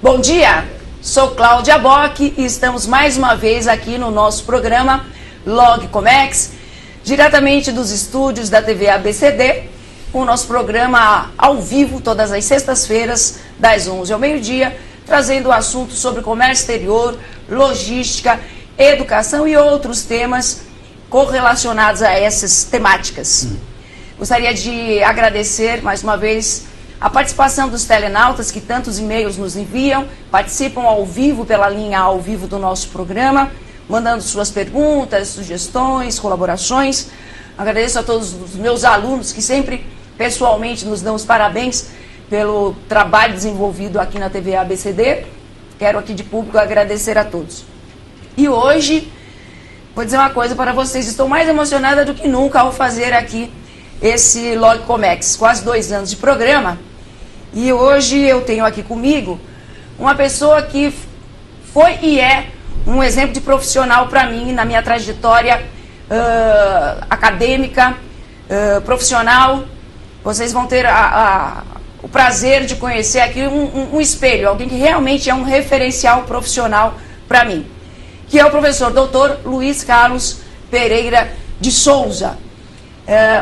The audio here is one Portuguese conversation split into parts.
Bom dia, sou Cláudia Bock e estamos mais uma vez aqui no nosso programa Log Comex, diretamente dos estúdios da TV ABCD, com o nosso programa ao vivo todas as sextas-feiras, das 11 ao meio-dia, trazendo assuntos sobre comércio exterior, logística, educação e outros temas correlacionados a essas temáticas. Gostaria de agradecer mais uma vez a participação dos telenautas que tantos e-mails nos enviam, participam ao vivo pela linha ao vivo do nosso programa, mandando suas perguntas, sugestões, colaborações. Agradeço a todos os meus alunos que sempre pessoalmente nos dão os parabéns pelo trabalho desenvolvido aqui na TV ABCD. Quero aqui de público agradecer a todos. E hoje, vou dizer uma coisa para vocês, estou mais emocionada do que nunca ao fazer aqui esse Log Comex, quase 2 anos de programa. E hoje eu tenho aqui comigo uma pessoa que foi e é um exemplo de profissional para mim na minha trajetória acadêmica, profissional. Vocês vão ter o prazer de conhecer aqui um espelho, alguém que realmente é um referencial profissional para mim, que é o professor Dr. Luiz Carlos Pereira de Souza.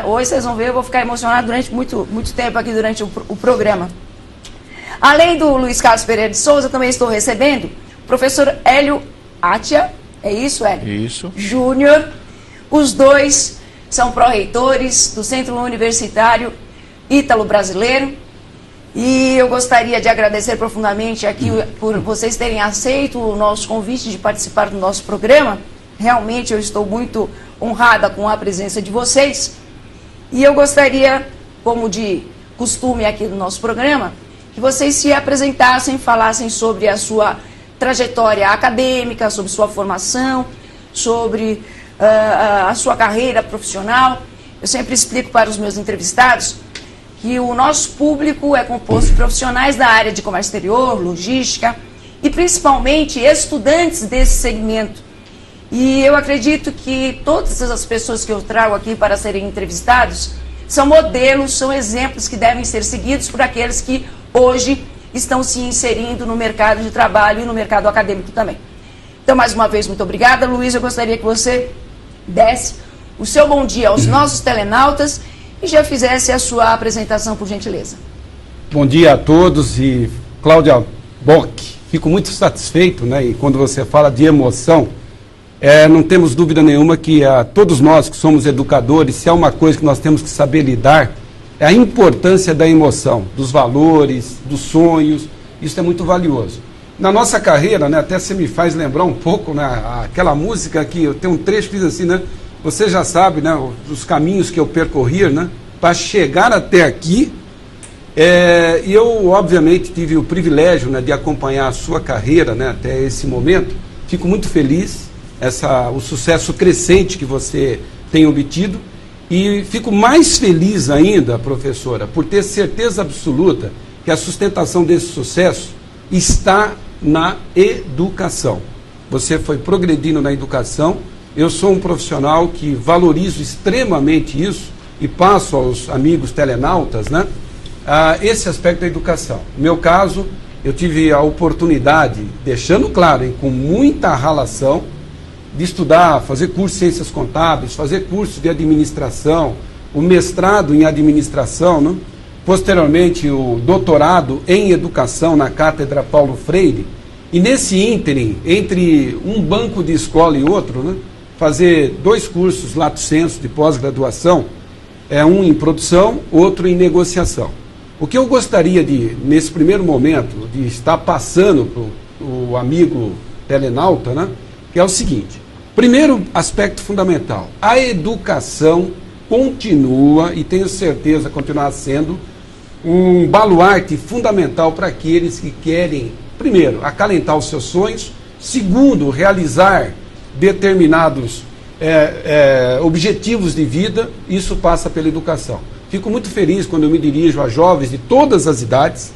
Hoje vocês vão ver, eu vou ficar emocionado durante muito tempo aqui durante o programa. Além do Luiz Carlos Pereira de Souza, também estou recebendo o professor Hélio Atia, é isso, Hélio? Isso. Júnior. Os dois são pró-reitores do Centro Universitário Ítalo-Brasileiro. E eu gostaria de agradecer profundamente aqui por vocês terem aceito o nosso convite de participar do nosso programa. Realmente eu estou muito honrada com a presença de vocês. E eu gostaria, como de costume aqui do nosso programa, que vocês se apresentassem, falassem sobre a sua trajetória acadêmica, sobre sua formação, sobre a sua carreira profissional. Eu sempre explico para os meus entrevistados que o nosso público é composto de profissionais da área de comércio exterior, logística e principalmente estudantes desse segmento. E eu acredito que todas as pessoas que eu trago aqui para serem entrevistados são modelos, são exemplos que devem ser seguidos por aqueles que hoje estão se inserindo no mercado de trabalho e no mercado acadêmico também. Então, mais uma vez, muito obrigada. Luiz, eu gostaria que você desse o seu bom dia aos nossos telenautas e já fizesse a sua apresentação, por gentileza. Bom dia a todos e Cláudia Bock, fico muito satisfeito, né? E quando você fala de emoção, não temos dúvida nenhuma que todos nós que somos educadores, se há uma coisa que nós temos que saber lidar, é a importância da emoção, dos valores, dos sonhos. Isso é muito valioso. Na nossa carreira, né, até você me faz lembrar um pouco, né, aquela música que eu tenho um trecho que diz assim, né, você já sabe, né, os caminhos que eu percorri, né, para chegar até aqui. E eu, obviamente, tive o privilégio, né, de acompanhar a sua carreira, né, até esse momento. Fico muito feliz, o sucesso crescente que você tem obtido. E fico mais feliz ainda, professora, por ter certeza absoluta que a sustentação desse sucesso está na educação. Você foi progredindo na educação. Eu sou um profissional que valorizo extremamente isso e passo aos amigos telenautas, né, esse aspecto da educação. No meu caso, eu tive a oportunidade, deixando claro, hein, com muita ralação, de estudar, fazer curso de ciências contábeis, fazer curso de administração, o mestrado em administração, né? Posteriormente o doutorado em educação na Cátedra Paulo Freire, e nesse ínterim, entre um banco de escola e outro, né, fazer 2 cursos lato sensu de pós-graduação, um em produção, outro em negociação. O que eu gostaria de, nesse primeiro momento, de estar passando para o amigo telenauta, né, que é o seguinte: primeiro aspecto fundamental, a educação continua, e tenho certeza continuar sendo, um baluarte fundamental para aqueles que querem, primeiro, acalentar os seus sonhos, segundo, realizar determinados objetivos de vida. Isso passa pela educação. Fico muito feliz quando eu me dirijo a jovens de todas as idades,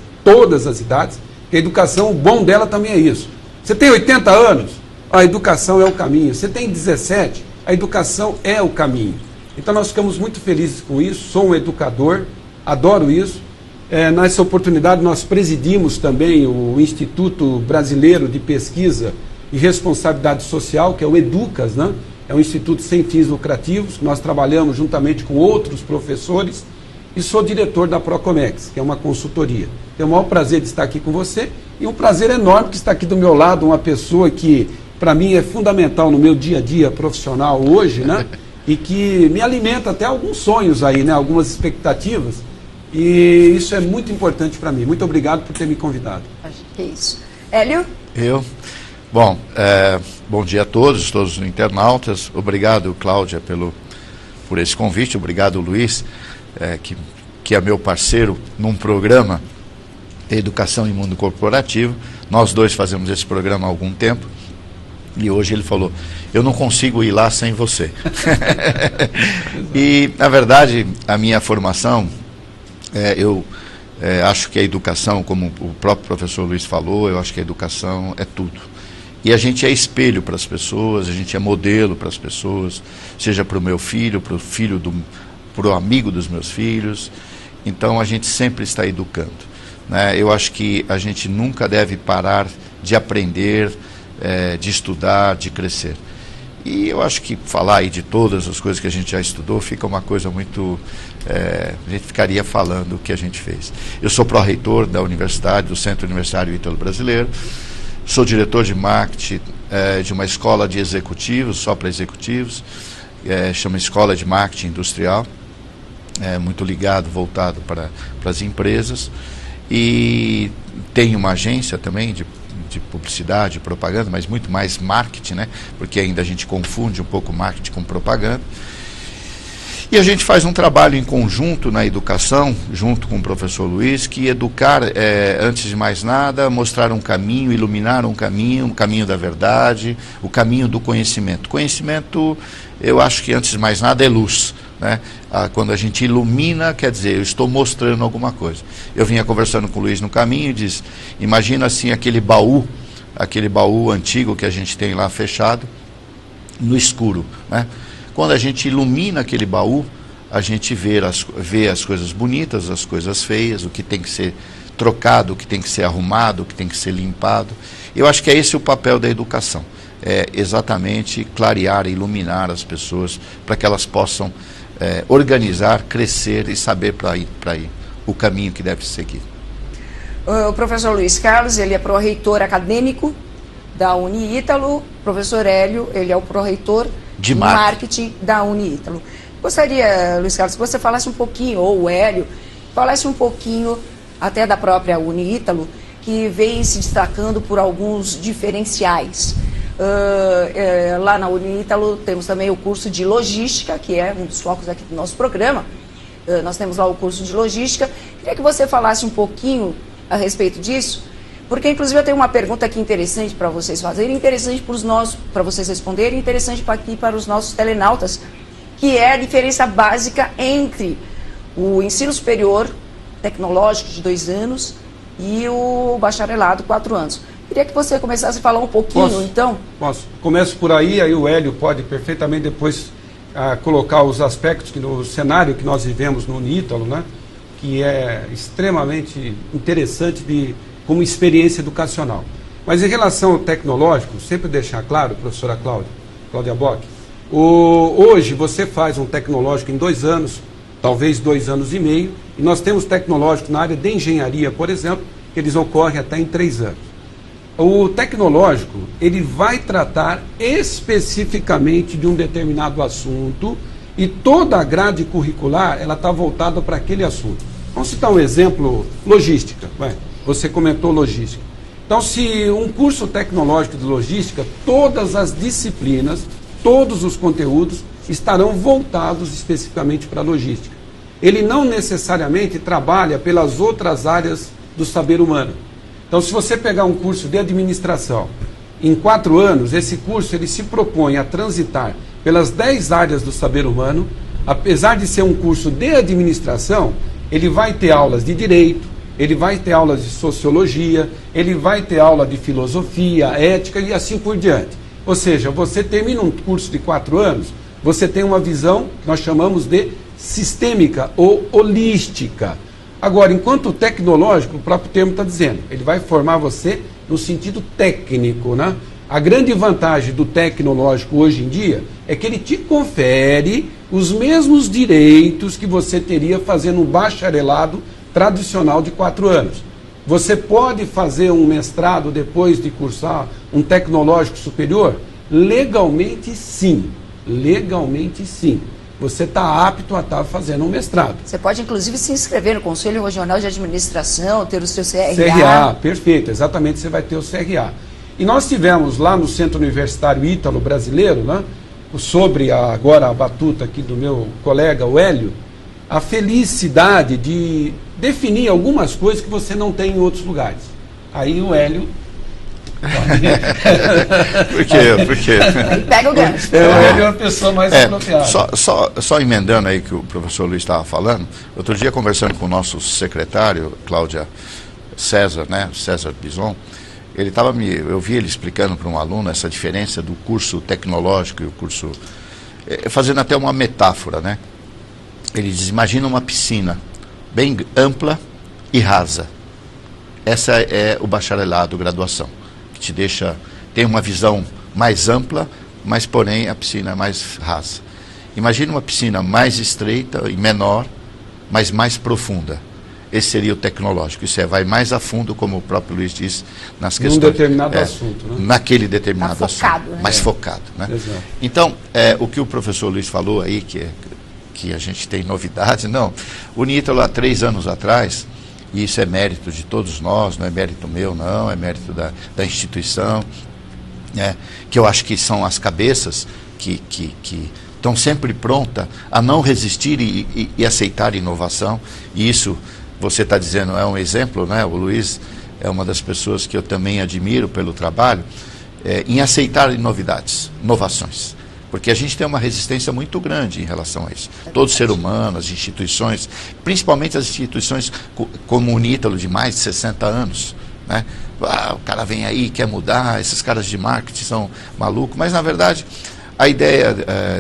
que a educação, o bom dela também é isso. Você tem 80 anos, a educação é o caminho. Você tem 17, a educação é o caminho. Então nós ficamos muito felizes com isso, sou um educador, adoro isso. Nessa oportunidade, nós presidimos também o Instituto Brasileiro de Pesquisa e Responsabilidade Social, que é o EDUCAS, né? É um instituto sem fins lucrativos, que nós trabalhamos juntamente com outros professores, e sou diretor da Procomex, que é uma consultoria. Tenho o maior prazer de estar aqui com você, e um prazer enorme que está aqui do meu lado uma pessoa que, para mim, é fundamental no meu dia a dia profissional hoje, né? E que me alimenta até alguns sonhos aí, né? Algumas expectativas. E isso é muito importante para mim. Muito obrigado por ter me convidado. Acho que é isso. Hélio? Bom, bom dia a todos os internautas. Obrigado, Cláudia, por esse convite. Obrigado, Luiz, que é meu parceiro num programa de educação em mundo corporativo. Nós dois fazemos esse programa há algum tempo. E hoje ele falou, eu não consigo ir lá sem você. E, na verdade, a minha formação... eu acho que a educação, como o próprio professor Luiz falou, eu acho que a educação é tudo. E a gente é espelho para as pessoas, a gente é modelo para as pessoas, seja para o meu filho, para o amigo dos meus filhos. Então a gente sempre está educando, né? Eu acho que a gente nunca deve parar de aprender, de estudar, de crescer. E eu acho que falar aí de todas as coisas que a gente já estudou fica uma coisa muito... a gente ficaria falando o que a gente fez. Eu sou pró-reitor da universidade, do Centro Universitário Ítalo Brasileiro, sou diretor de marketing de uma escola de executivos, só para executivos, chama Escola de Marketing Industrial, muito ligado, voltado para as empresas, e tenho uma agência também de publicidade, propaganda, mas muito mais marketing, né? Porque ainda a gente confunde um pouco marketing com propaganda. E a gente faz um trabalho em conjunto na educação, junto com o professor Luiz, que educar, antes de mais nada, mostrar um caminho, iluminar um caminho da verdade, o caminho do conhecimento. Conhecimento, eu acho que antes de mais nada é luz, né? Quando a gente ilumina, quer dizer, eu estou mostrando alguma coisa. Eu vinha conversando com o Luiz no caminho e disse, imagina assim aquele baú antigo que a gente tem lá fechado, no escuro, né? Quando a gente ilumina aquele baú, a gente vê as coisas bonitas, as coisas feias, o que tem que ser trocado, o que tem que ser arrumado, o que tem que ser limpado. Eu acho que é esse o papel da educação, é exatamente clarear, iluminar as pessoas para que elas possam organizar, crescer e saber para ir o caminho que deve seguir. O professor Luiz Carlos, ele é pró-reitor acadêmico da Uniítalo. Professor Hélio, ele é o pró-reitor de marketing da Uniítalo. Gostaria, Luiz Carlos, que você falasse um pouquinho, ou o Hélio, falasse um pouquinho até da própria Uniítalo, que vem se destacando por alguns diferenciais. Lá na Uniítalo temos também o curso de logística, que é um dos focos aqui do nosso programa. Nós temos lá o curso de logística. Queria que você falasse um pouquinho a respeito disso, porque inclusive eu tenho uma pergunta aqui interessante para vocês fazerem, interessante para vocês responderem, interessante aqui para os nossos telenautas, que é a diferença básica entre o ensino superior tecnológico de 2 anos e o bacharelado 4 anos. Queria que você começasse a falar um pouquinho, então. Posso. Começo por aí o Hélio pode perfeitamente depois colocar os aspectos no cenário que nós vivemos no Uniítalo, né? Que é extremamente interessante como experiência educacional. Mas em relação ao tecnológico, sempre deixar claro, professora Cláudia Bock, hoje você faz um tecnológico em 2 anos, talvez 2 anos e meio, e nós temos tecnológicos na área de engenharia, por exemplo, que eles ocorrem até em 3 anos. O tecnológico, ele vai tratar especificamente de um determinado assunto e toda a grade curricular, ela está voltada para aquele assunto. Vamos citar um exemplo, logística. Você comentou logística. Então, se um curso tecnológico de logística, todas as disciplinas, todos os conteúdos estarão voltados especificamente para a logística. Ele não necessariamente trabalha pelas outras áreas do saber humano. Então, se você pegar um curso de administração, em 4 anos, esse curso ele se propõe a transitar pelas 10 áreas do saber humano. Apesar de ser um curso de administração, ele vai ter aulas de direito, ele vai ter aulas de sociologia, ele vai ter aula de filosofia, ética e assim por diante. Ou seja, você termina um curso de 4 anos, você tem uma visão que nós chamamos de sistêmica ou holística. Agora, enquanto o tecnológico, o próprio termo está dizendo, ele vai formar você no sentido técnico, né? A grande vantagem do tecnológico hoje em dia é que ele te confere os mesmos direitos que você teria fazendo um bacharelado tradicional de 4 anos. Você pode fazer um mestrado depois de cursar um tecnológico superior? Legalmente, sim. Legalmente, sim. Você está apto a estar fazendo um mestrado. Você pode, inclusive, se inscrever no Conselho Regional de Administração, ter o seu CRA. CRA, perfeito. Exatamente, você vai ter o CRA. E nós tivemos lá no Centro Universitário Ítalo Brasileiro, né, sobre agora a batuta aqui do meu colega, o Hélio, a felicidade de definir algumas coisas que você não tem em outros lugares. Aí o Hélio... Por quê? Por quê? Aí pega o gancho. O Hélio é uma pessoa mais apropriada. Só emendando aí que o professor Luiz estava falando, outro dia conversando com o nosso secretário, Cláudia César, né, César Bison, eu vi ele explicando para um aluno essa diferença do curso tecnológico e o curso, fazendo até uma metáfora, né? Ele diz, imagina uma piscina bem ampla e rasa. Essa é o bacharelado, graduação, que te deixa, tem uma visão mais ampla, mas porém a piscina é mais rasa. Imagina uma piscina mais estreita e menor, mas mais profunda. Esse seria o tecnológico. Isso vai mais a fundo, como o próprio Luiz disse, nas questões... Num determinado assunto, né? Naquele determinado tá focado, assunto. Né? Mais focado, né? Exato. Então, o que o professor Luiz falou aí, que a gente tem novidade, não. O Unítalo, há 3 anos atrás, e isso é mérito de todos nós, não é mérito meu, não, é mérito da instituição, né? Que eu acho que são as cabeças que estão sempre prontas a não resistir e aceitar inovação, e isso... Você está dizendo, é um exemplo, né? O Luiz é uma das pessoas que eu também admiro pelo trabalho, em aceitar novidades, inovações. Porque a gente tem uma resistência muito grande em relação a isso. Todo ser humano, as instituições, principalmente as instituições como o Unítalo, de mais de 60 anos, né? O cara vem aí, quer mudar, esses caras de marketing são malucos, mas na verdade a ideia,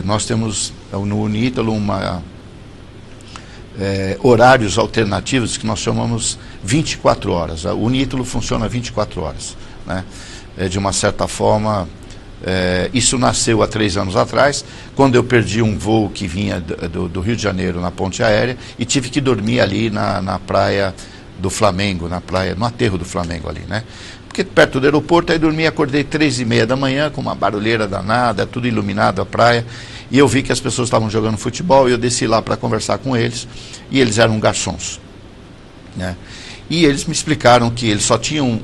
nós temos no Unítalo horários alternativos que nós chamamos 24 horas. O Unítalo funciona 24 horas. Né? De uma certa forma, isso nasceu há 3 anos atrás, quando eu perdi um voo que vinha do Rio de Janeiro na ponte aérea e tive que dormir ali na praia do Flamengo, no aterro do Flamengo ali, né? Porque perto do aeroporto, aí dormi, acordei 3h30 da manhã, com uma barulheira danada, tudo iluminado a praia, e eu vi que as pessoas estavam jogando futebol, e eu desci lá para conversar com eles, e eles eram garçons, né? E eles me explicaram que eles só tinham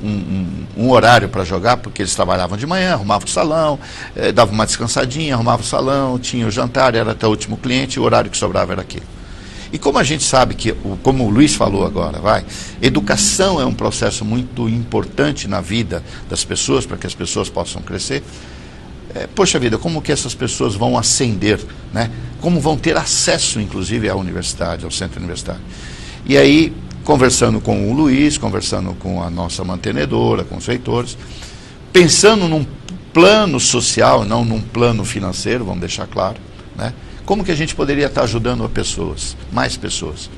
um horário para jogar, porque eles trabalhavam de manhã, arrumavam o salão, davam uma descansadinha, arrumavam o salão, tinha o jantar, era até o último cliente, e o horário que sobrava era aquele. E como a gente sabe que, como o Luiz falou agora, educação é um processo muito importante na vida das pessoas, para que as pessoas possam crescer. Poxa vida, como que essas pessoas vão ascender, né? Como vão ter acesso, inclusive, à universidade, ao centro universitário. E aí, conversando com o Luiz, conversando com a nossa mantenedora, com os reitores, pensando num plano social, não num plano financeiro, vamos deixar claro, né? Como que a gente poderia estar ajudando as pessoas, mais pessoas?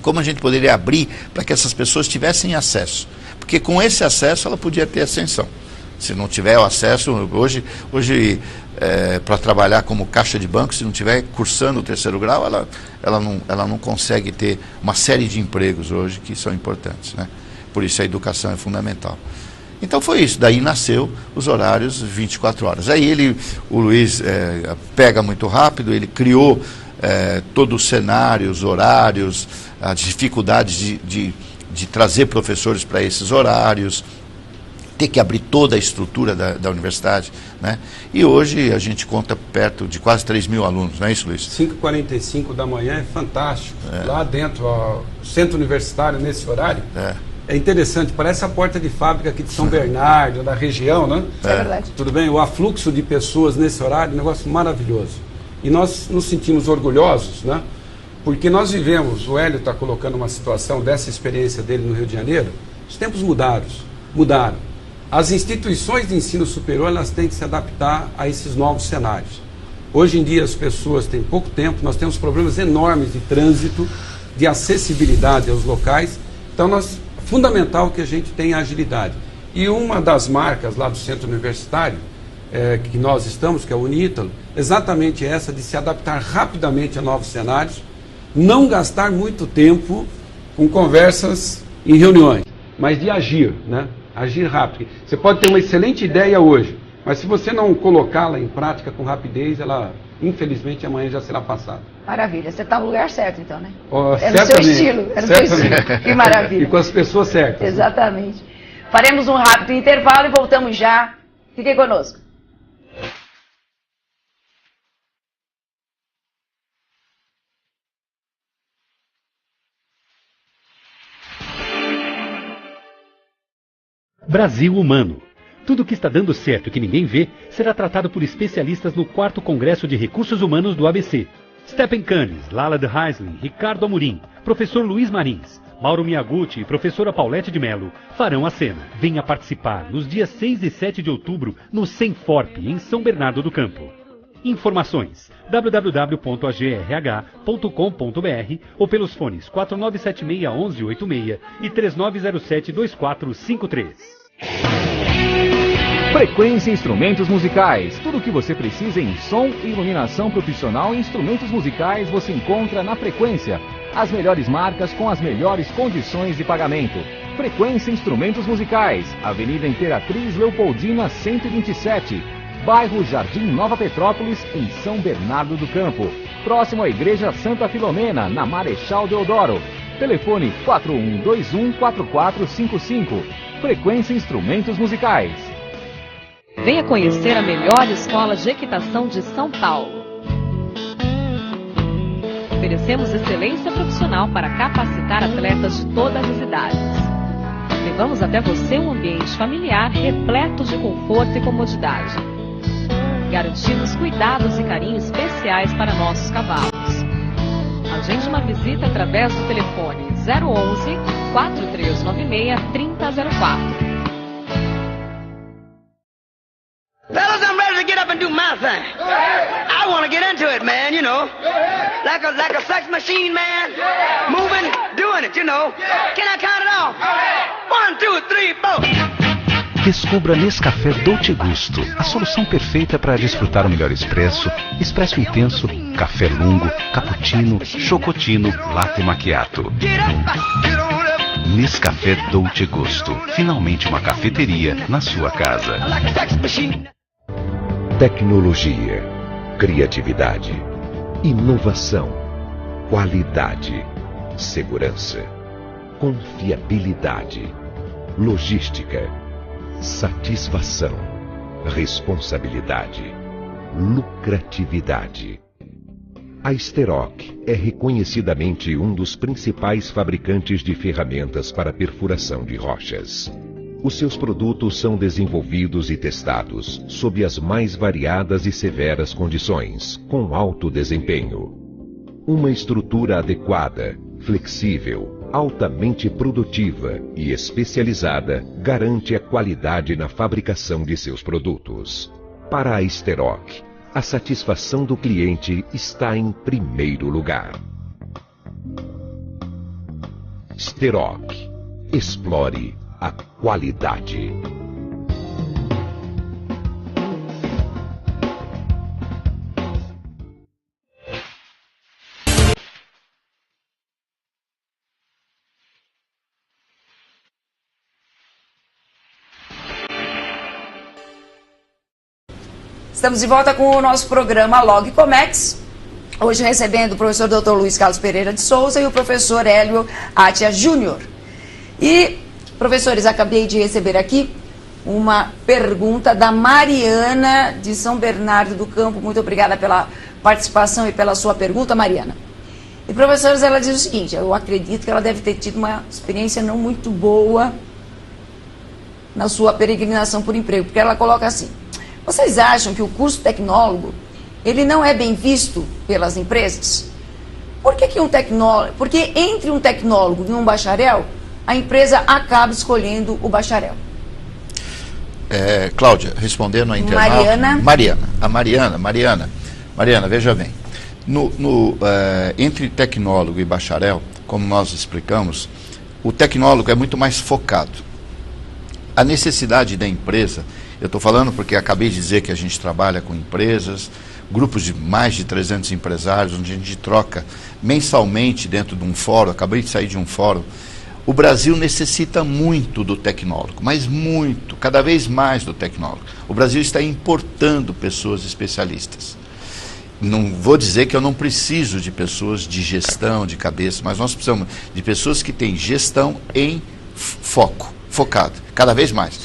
Como a gente poderia abrir para que essas pessoas tivessem acesso? Porque com esse acesso ela podia ter ascensão. Se não tiver o acesso, hoje para trabalhar como caixa de banco, se não tiver cursando o 3º grau, ela não consegue ter uma série de empregos hoje que são importantes, né? Por isso a educação é fundamental. Então foi isso, daí nasceu os horários 24 horas. Aí o Luiz pega muito rápido, ele criou todo o cenário, os horários, as dificuldades de trazer professores para esses horários, ter que abrir toda a estrutura da universidade, né? E hoje a gente conta perto de quase 3.000 alunos, não é isso, Luiz? 5h45 da manhã é fantástico. Lá dentro, o centro universitário, nesse horário, é interessante, parece a porta de fábrica aqui de São Bernardo, da região, né? É verdade. Tudo bem? O afluxo de pessoas nesse horário, um negócio maravilhoso. E nós nos sentimos orgulhosos, né? Porque nós vivemos, o Hélio está colocando uma situação dessa experiência dele no Rio de Janeiro, os tempos mudaram. As instituições de ensino superior, elas têm que se adaptar a esses novos cenários. Hoje em dia as pessoas têm pouco tempo, nós temos problemas enormes de trânsito, de acessibilidade aos locais. Então, fundamental que a gente tenha agilidade. E uma das marcas lá do Centro Universitário, que nós estamos, que é o Unítalo, exatamente essa de se adaptar rapidamente a novos cenários, não gastar muito tempo com conversas em reuniões, mas de agir, né? Agir rápido. Você pode ter uma excelente ideia hoje, mas se você não colocá-la em prática com rapidez, ela, infelizmente, amanhã já será passada. Maravilha. Você está no lugar certo, então, né? É no seu estilo. É no seu estilo. Que maravilha. E com as pessoas certas. Exatamente. Né? Faremos um rápido intervalo e voltamos já. Fiquem conosco. Brasil Humano. Tudo que está dando certo e que ninguém vê será tratado por especialistas no 4º Congresso de Recursos Humanos do ABC. Stephen Canes, Lala de Heisling, Ricardo Amorim, professor Luiz Marins, Mauro Miyaguchi e professora Paulette de Mello farão a cena. Venha participar nos dias 6 e 7 de outubro no Senforp, em São Bernardo do Campo. Informações: www.agrh.com.br ou pelos fones 4976-1186 e 3907-2453. Frequência Instrumentos Musicais. Tudo o que você precisa em som e iluminação profissional e instrumentos musicais você encontra na Frequência. As melhores marcas com as melhores condições de pagamento. Frequência Instrumentos Musicais. Avenida Imperatriz Leopoldina 127. Bairro Jardim Nova Petrópolis, em São Bernardo do Campo. Próximo à Igreja Santa Filomena, na Marechal Deodoro. Telefone 4121-4455. Frequência Instrumentos Musicais. Venha conhecer a melhor escola de equitação de São Paulo. Oferecemos excelência profissional para capacitar atletas de todas as idades. Levamos até você um ambiente familiar repleto de conforto e comodidade. Garantimos cuidados e carinho especiais para nossos cavalos. Agende uma visita através do telefone 011 4396 3004. Fellas, I'm ready to get up and do my thing. I want to get into it, man, you know. Like a sex machine, man. Moving, doing it, you know. Can I count it off? 1, 2, 3, 4. Descubra Nescafé Dolce Gusto, a solução perfeita para desfrutar o melhor expresso, expresso intenso, café lungo, cappuccino, chocotino, latte macchiato. Nescafé Dolce Gusto, finalmente uma cafeteria na sua casa. Tecnologia, criatividade, inovação, qualidade, segurança, confiabilidade, logística, satisfação, responsabilidade, lucratividade. A Steroc é reconhecidamente um dos principais fabricantes de ferramentas para perfuração de rochas. Os seus produtos são desenvolvidos e testados sob as mais variadas e severas condições, com alto desempenho. Uma estrutura adequada, flexível, altamente produtiva e especializada garante a qualidade na fabricação de seus produtos. Para a Steroc, a satisfação do cliente está em primeiro lugar. Steroc. Explore a qualidade. Estamos de volta com o nosso programa Log Comex. Hoje recebendo o professor Dr. Luiz Carlos Pereira de Souza e o professor Hélio Atia Júnior. E, professores, acabei de receber aqui uma pergunta da Mariana de São Bernardo do Campo. Muito obrigada pela participação e pela sua pergunta, Mariana. E, professores, ela diz o seguinte: eu acredito que ela deve ter tido uma experiência não muito boa na sua peregrinação por emprego, porque ela coloca assim: vocês acham que o curso tecnólogo, ele não é bem visto pelas empresas? Por que um tecnólogo, porque entre um tecnólogo e um bacharel, a empresa acaba escolhendo o bacharel? Cláudia, respondendo a internauta. Mariana, veja bem. Entre tecnólogo e bacharel, como nós explicamos, o tecnólogo é muito mais focado. A necessidade da empresa, eu estou falando porque acabei de dizer que a gente trabalha com empresas, grupos de mais de 300 empresários, onde a gente troca mensalmente dentro de um fórum, acabei de sair de um fórum. O Brasil necessita muito do tecnólogo, mas muito, cada vez mais do tecnólogo. O Brasil está importando pessoas especialistas. Não vou dizer que eu não preciso de pessoas de gestão, de cabeça, mas nós precisamos de pessoas que têm gestão em focado, cada vez mais.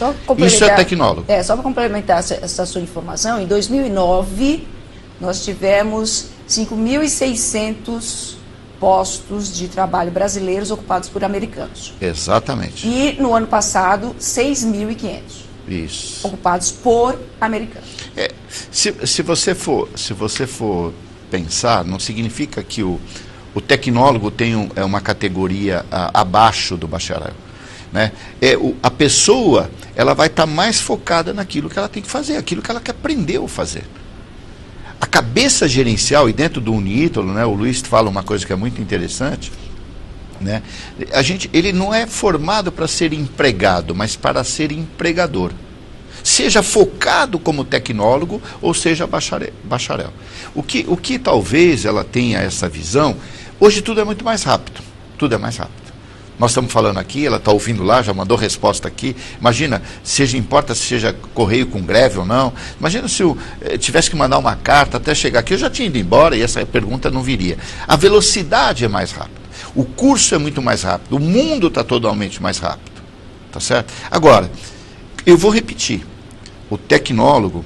Isso é tecnólogo. Só para complementar essa sua informação, em 2009 nós tivemos 5.600 postos de trabalho brasileiros ocupados por americanos. Exatamente. E no ano passado, 6.500. Isso. Ocupados por americanos. Se você for pensar, não significa que o tecnólogo tem uma categoria abaixo do bacharel. Né? A pessoa ela vai estar mais focada naquilo que ela tem que fazer, aquilo que ela quer aprender a fazer. A cabeça gerencial, e dentro do Unítolo, né, o Luiz fala uma coisa que é muito interessante, né? Ele não é formado para ser empregado, mas para ser empregador. Seja focado como tecnólogo ou seja bacharel. O que talvez ela tenha essa visão, hoje tudo é muito mais rápido. Tudo é mais rápido. Nós estamos falando aqui, ela está ouvindo lá, já mandou resposta aqui. Imagina, importa se seja correio com greve ou não. Imagina se eu tivesse que mandar uma carta até chegar aqui, eu já tinha ido embora e essa pergunta não viria. A velocidade é mais rápida. O curso é muito mais rápido. O mundo está totalmente mais rápido. Tá certo? Agora, eu vou repetir. O tecnólogo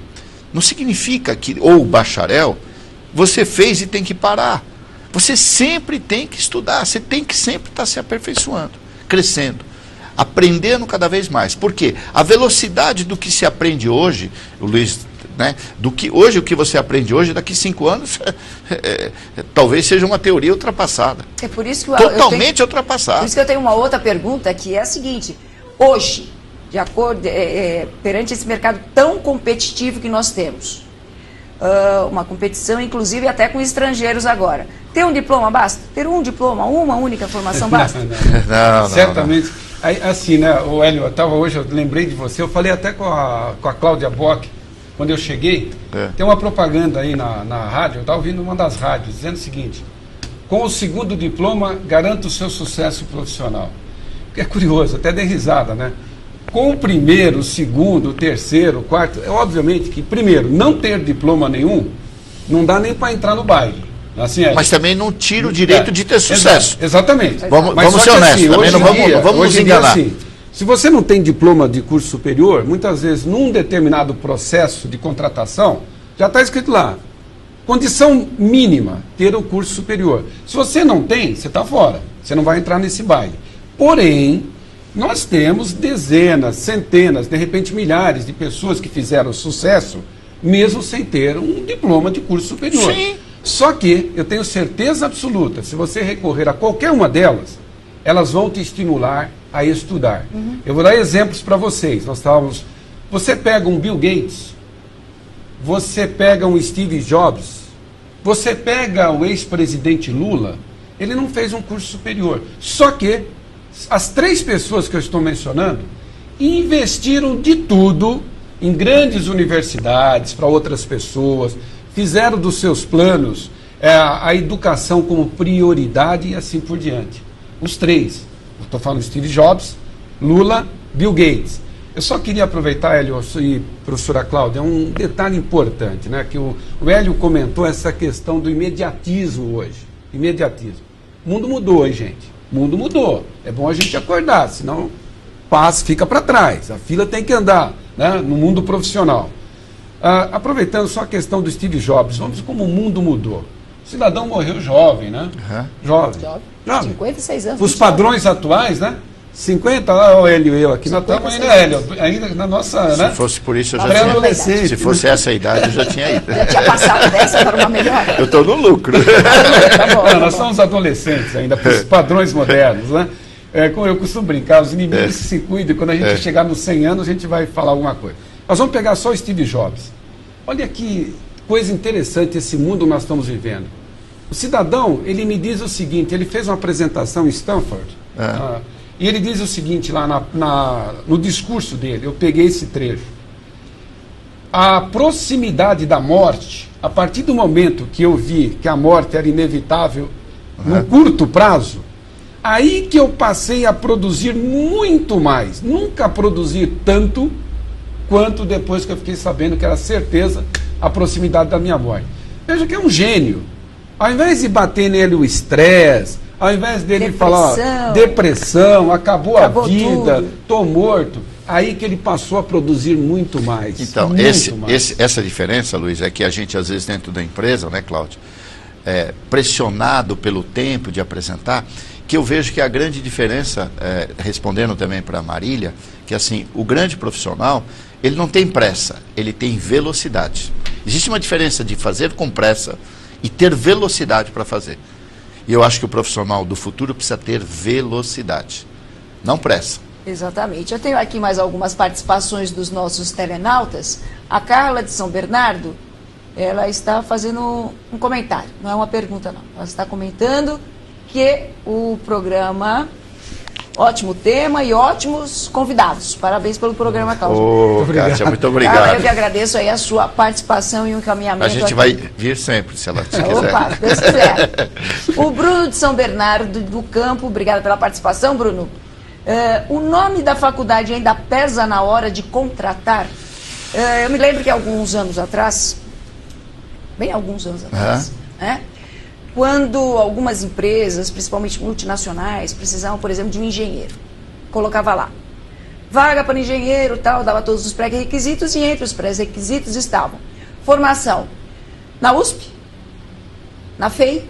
não significa que, ou o bacharel, você fez e tem que parar. Você sempre tem que estudar, você tem que sempre estar se aperfeiçoando, crescendo, aprendendo cada vez mais. Por quê? A velocidade do que se aprende hoje, o Luiz, né, o que você aprende hoje, daqui 5 anos, talvez seja uma teoria ultrapassada. É por isso que totalmente ultrapassada. Por isso que eu tenho uma outra pergunta, que é a seguinte: hoje, de acordo, perante esse mercado tão competitivo que nós temos, uma competição, inclusive, até com estrangeiros agora. Ter um diploma basta? Ter um diploma, uma única formação basta? Não. Certamente. Aí, assim, né, o Hélio, eu lembrei de você, eu falei até com a Cláudia Bock, quando eu cheguei, tem uma propaganda aí na rádio, eu estava ouvindo uma das rádios, dizendo o seguinte: com o segundo diploma, garanta o seu sucesso profissional. É curioso, até dei risada, né? Com o primeiro, o segundo, o terceiro, o quarto, obviamente que, primeiro, não ter diploma nenhum, não dá nem para entrar no baile. Assim, mas também não tira o direito de ter sucesso. Exatamente. Vamos ser honestos, também não vamos nos enganar. Assim, se você não tem diploma de curso superior, muitas vezes, num determinado processo de contratação, já está escrito lá, condição mínima, ter o curso superior. Se você não tem, você está fora, você não vai entrar nesse baile. Porém, nós temos dezenas, centenas, de repente milhares de pessoas que fizeram sucesso, mesmo sem ter um diploma de curso superior. Sim. Só que, eu tenho certeza absoluta, se você recorrer a qualquer uma delas, elas vão te estimular a estudar. Eu vou dar exemplos para vocês. Você pega um Bill Gates, você pega um Steve Jobs, você pega o ex-presidente Lula, ele não fez um curso superior. Só que as 3 pessoas que eu estou mencionando investiram de tudo em grandes universidades para outras pessoas, fizeram dos seus planos a educação como prioridade e assim por diante. Os 3. Estou falando Steve Jobs, Lula, Bill Gates. Eu só queria aproveitar, Hélio e professora Cláudia, um detalhe importante, né, que o Hélio comentou essa questão do imediatismo hoje. Imediatismo. O mundo mudou, hein, gente? O mundo mudou. É bom a gente acordar, senão fica para trás. A fila tem que andar, né, no mundo profissional. Aproveitando só a questão do Steve Jobs, vamos ver como o mundo mudou. O cidadão morreu jovem, né? Jovem. 56 anos. Os padrões atuais, né? 50, lá o Hélio e eu aqui, nós estamos ainda, Hélio, ainda na nossa... Se fosse por isso, eu já tinha... Se fosse essa a idade, eu já tinha ido. Já tinha passado dessa para uma melhor. Eu estou no lucro. Tá bom, nós somos adolescentes ainda, por padrões modernos, né? Como eu costumo brincar, os inimigos se cuidam, quando a gente chegar nos 100 anos, a gente vai falar alguma coisa. Nós vamos pegar só o Steve Jobs. Olha que coisa interessante esse mundo que nós estamos vivendo. O cidadão, ele me diz o seguinte, ele fez uma apresentação em Stanford, e ele diz o seguinte lá no discurso dele, eu peguei esse trecho. A proximidade da morte, a partir do momento que eu vi que a morte era inevitável no curto prazo, aí que eu passei a produzir muito mais. Nunca produzi tanto quanto depois que eu fiquei sabendo que era certeza a proximidade da minha morte. Veja que é um gênio. Ao invés de bater nele o estresse, ao invés dele falar depressão, acabou a vida, estou morto, aí que ele passou a produzir muito mais. Então, essa diferença, Luiz, é que a gente às vezes dentro da empresa, né, Cláudio, pressionado pelo tempo de apresentar, que eu vejo que a grande diferença, respondendo também para a Marília, que assim, o grande profissional, ele não tem pressa, ele tem velocidade. Existe uma diferença de fazer com pressa e ter velocidade para fazer. E eu acho que o profissional do futuro precisa ter velocidade, não pressa. Exatamente. Eu tenho aqui mais algumas participações dos nossos telenautas. A Carla de São Bernardo, ela está fazendo um comentário, não é uma pergunta não. Ela está comentando que o programa, ótimo tema e ótimos convidados. Parabéns pelo programa, Cláudio. Kátia, muito obrigado. Eu que agradeço aí a sua participação e o encaminhamento. A gente aqui. vai vir sempre, se ela quiser. Opa, se Deus quiser. O Bruno de São Bernardo do Campo, obrigado pela participação, Bruno. O nome da faculdade ainda pesa na hora de contratar? Eu me lembro que alguns anos atrás, bem alguns anos atrás, quando algumas empresas, principalmente multinacionais, precisavam, por exemplo, de um engenheiro, colocava lá, vaga para engenheiro, tal, dava todos os pré-requisitos, e entre os pré-requisitos estavam formação na USP, na FEI,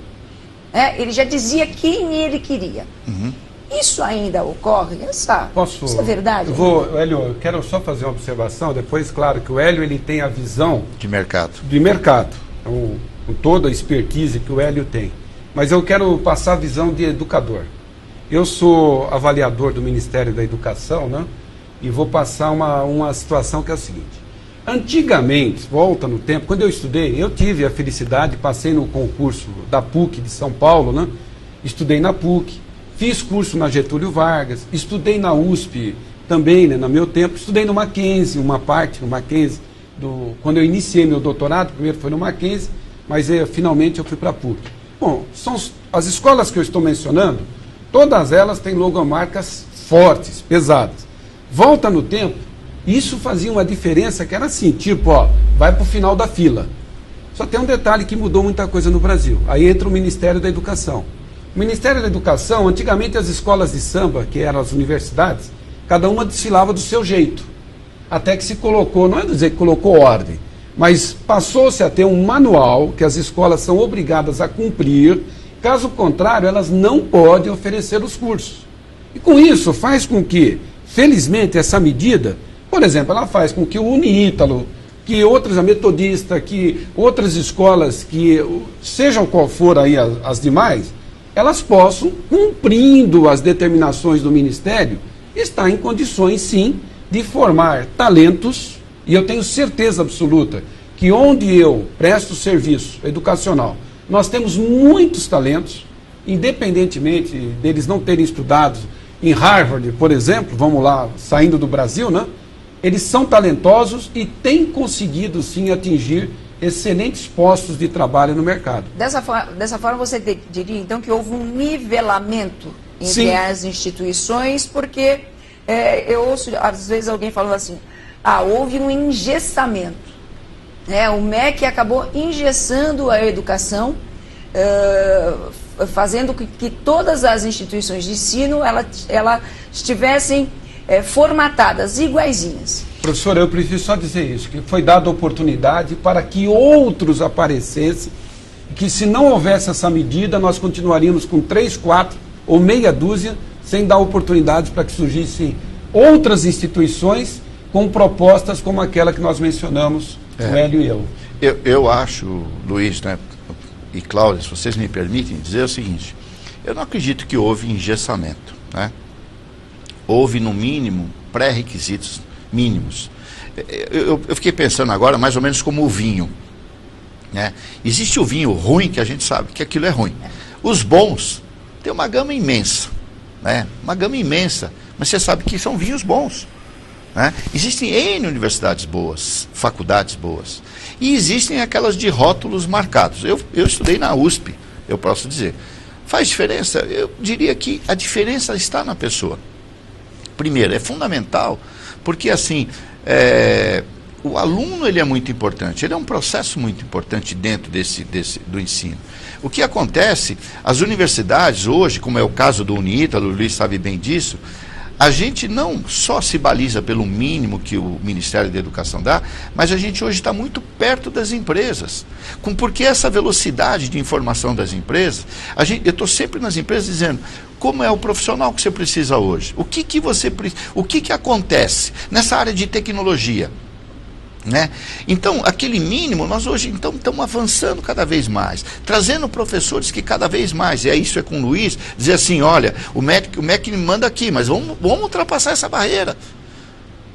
ele já dizia quem ele queria. Isso ainda ocorre? Isso é verdade? Hélio, eu quero só fazer uma observação, depois, claro, que o Hélio ele tem a visão de mercado. Com toda a expertise que o Hélio tem. Mas eu quero passar a visão de educador. Eu sou avaliador do Ministério da Educação, né? E vou passar uma situação que é a seguinte. Antigamente, volta no tempo, quando eu estudei, eu tive a felicidade, passei no concurso da PUC de São Paulo, né? Estudei na PUC, fiz curso na Getúlio Vargas, estudei na USP também, né, no meu tempo, estudei no Mackenzie, uma parte no Mackenzie, quando eu iniciei meu doutorado, primeiro foi no Mackenzie, mas finalmente eu fui para a PUC. Bom, são as escolas que eu estou mencionando, todas elas têm logomarcas fortes, pesadas. Volta no tempo, isso fazia uma diferença que era assim, tipo, vai para o final da fila. Só tem um detalhe que mudou muita coisa no Brasil. Aí entra o Ministério da Educação. O Ministério da Educação, antigamente as escolas de samba, que eram as universidades, cada uma desfilava do seu jeito. Até que se colocou, não é dizer que colocou ordem, mas passou-se a ter um manual que as escolas são obrigadas a cumprir, caso contrário, elas não podem oferecer os cursos. E com isso faz com que, felizmente, essa medida, por exemplo, ela faz com que o Uniítalo, que outras, a Metodista, que outras escolas, que sejam qual for aí as demais, elas possam, cumprindo as determinações do Ministério, estar em condições, sim, de formar talentos. E eu tenho certeza absoluta que onde eu presto serviço educacional, nós temos muitos talentos, independentemente deles não terem estudado em Harvard, por exemplo, vamos lá, saindo do Brasil, né? Eles são talentosos e têm conseguido, sim, atingir excelentes postos de trabalho no mercado. Dessa forma, você diria, então, que houve um nivelamento entre as instituições, porque eu ouço, às vezes, alguém falando assim, houve um engessamento. O MEC acabou engessando a educação, fazendo que todas as instituições de ensino ela estivessem formatadas, iguaizinhas. Professor, eu preciso só dizer isso, que foi dada oportunidade para que outros aparecessem, que se não houvesse essa medida, nós continuaríamos com 3, 4 ou meia dúzia, sem dar oportunidades para que surgissem outras instituições com propostas como aquela que nós mencionamos, o Hélio e eu. Eu acho, Luiz, né, e Cláudia, se vocês me permitem dizer o seguinte, eu não acredito que houve engessamento, né? Houve, no mínimo, pré-requisitos mínimos. Eu fiquei pensando agora mais ou menos como o vinho. né? Existe o vinho ruim, que a gente sabe que aquilo é ruim. Os bons têm uma gama imensa, né? Uma gama imensa, mas você sabe que são vinhos bons, né? Existem N universidades boas, faculdades boas, e existem aquelas de rótulos marcados. Eu estudei na USP, eu posso dizer. Faz diferença? Eu diria que a diferença está na pessoa. Primeiro, é fundamental, porque assim, o aluno ele é muito importante, ele é um processo muito importante dentro do ensino. O que acontece, as universidades hoje, como é o caso do Unítalo, o Luiz sabe bem disso, a gente não só se baliza pelo mínimo que o Ministério da Educação dá, mas a gente hoje está muito perto das empresas. Porque essa velocidade de informação das empresas, eu estou sempre nas empresas dizendo, como é o profissional que você precisa hoje? O que acontece nessa área de tecnologia? Né? Então, aquele mínimo, nós hoje então estamos avançando cada vez mais, trazendo professores que cada vez mais, isso é com o Luiz, dizer assim, olha, o MEC me manda aqui, mas vamos ultrapassar essa barreira.